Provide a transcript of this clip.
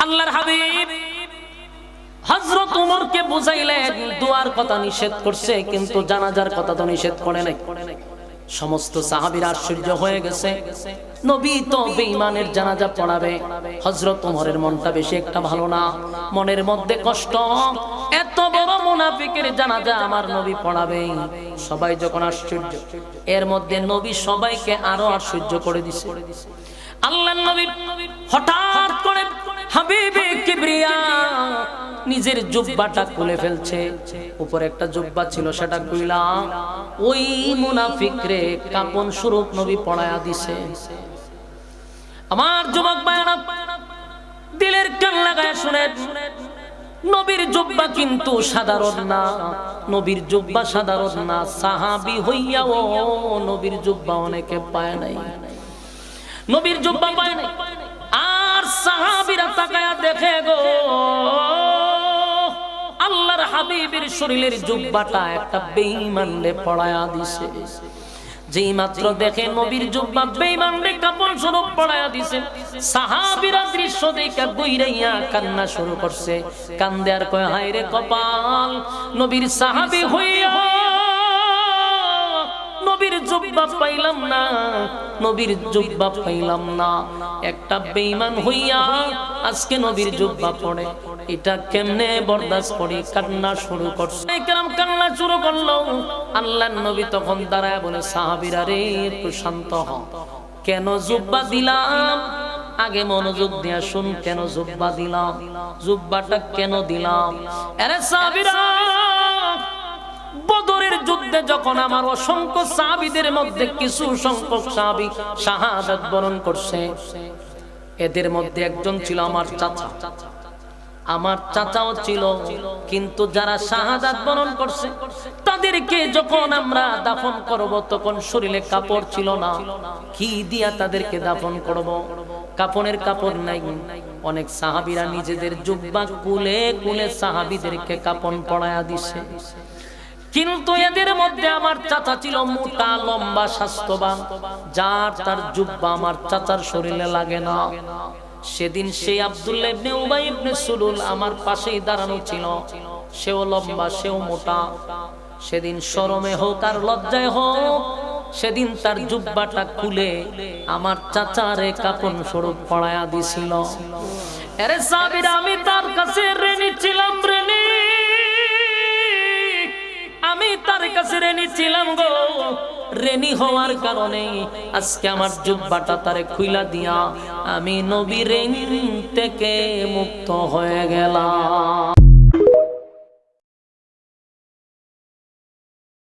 আল্লাহর হাবিব হযরত ওমরকে বুঝাইলেন দুয়ার কথা নিষেধ করছে, কিন্তু জানাজার কথা তো নিষেধ করে নাই। সমস্ত সাহাবীরা আশ্চর্য হয়ে গেছে, নবী তো বেঈমানের জানাজা পড়াবে। হযরত ওমরের মনটা বেশি একটা ভালো না, মনের মধ্যে কষ্ট, এত বড় মুনাফিকের জানাজা আমার নবী পড়াবে। সবাই যখন আশ্চর্য, এর মধ্যে নবী সবাইকে আরো আশ্চর্য করে দিছে। আল্লাহর নবী হঠাৎ করে হাবিবে কিবরিয়া নিজের জুব্বাটা খুলে ফেলছে। উপরে একটা জুব্বা ছিল, সেটা খুইলা ওই মুনাফিকরে কাপন স্বরূপ নবী পড়ায়া দিছে। আমার যুবক ভাইরা দিলের কান লাগায় শুনেন, নবীর জুব্বা কিন্তু সাধারণ না, নবীর জুব্বা সাধারণ না। সাহাবী হইয়াও নবীর জুব্বা অনেকে পায় নাই, নবীর জুব্বা পায় নাই। আর সাহাবীরা তাকায়া দেখে গো, আল্লাহর হাবিবের শরীরের জুব্বাটা একটা বেঈমানরে পড়ায়া দিছে। যেই মাত্র দেখে নবীর জুব্বা বেঈমানরে কাপড় স্বরূপ পড়ায়া দিছে, সাহাবীরা দৃশ্য দেখে গইরাইয়া কান্না শুরু করছে। কান্দে আর কয়, হায় রে কপাল, নবীর সাহাবী হইয়া নবীর জুব্বা পাইলাম না, নবীর জুব্বা পাইলাম না। একটা বেঈমান হইয়া আজকে নবীর জুব্বা পড়ে, এটা কেমনে বরদাস্ত করি? কান্না শুরু করছে, একরাম কান্না শুরু করলো। আল্লাহর নবী তখন দাঁড়ায় বলে, সাহাবীরা রে একটু শান্ত হও, কেন জুব্বা দিলাম? আগে মনোযোগ দিয়া শুন, কেন জুব্বা দিলাম, জুব্বাটা কেন দিলাম? আরে সাহাবীরা, বদরের যুদ্ধে যখন আমার অসংখ্য সাহাবীদের মধ্যে কিছু সংখ্যক সাহাবী শাহাদাত বরণ করছে, এদের মধ্যে একজন ছিল আমার চাচা, আমার চাচাও ছিল। কিন্তু যারা শাহাদাত বরণ করছে তাদেরকে যখন আমরা দাফন করব, তখন শরীরে কাপড় ছিল না। কি দিয়া তাদেরকে দাফন করব? কাপনের কাপড় নাই। অনেক সাহাবীরা নিজেদের জুব্বা কুলে কুলে সাহাবীদেরকে কাপন পরায়া দিছে। কিন্তু এদের মধ্যে আমার চাচা ছিল মোটা লম্বা স্বাস্থ্যবান, যার তার জুব্বা আমার চাচার শরীরে লাগে না। সেদিন সেই আব্দুল্লাহ ইবনে উবাই ইবনে সুলুল আমার পাশেই দাঁড়ানো ছিল, সেও লম্বা, সেও মোটা। সেদিন শরমে হোক আর লজ্জায় হোক, সেদিন তার জুব্বাটা খুলে আমার চাচারে কাপন স্বরূপ পরায়া দিছিল। আরে সাহাবীরা, আমি তার কাছে ঋণী ছিলাম, ঋণী, আমি তার কাছে ঋণী ছিলাম গো। ঋণী হওয়ার কারণে আজকে আমার জুব্বাটা তারে খুইলা দিয়া আমি নবীর ঋণ থেকে মুক্ত হয়ে গেলাম।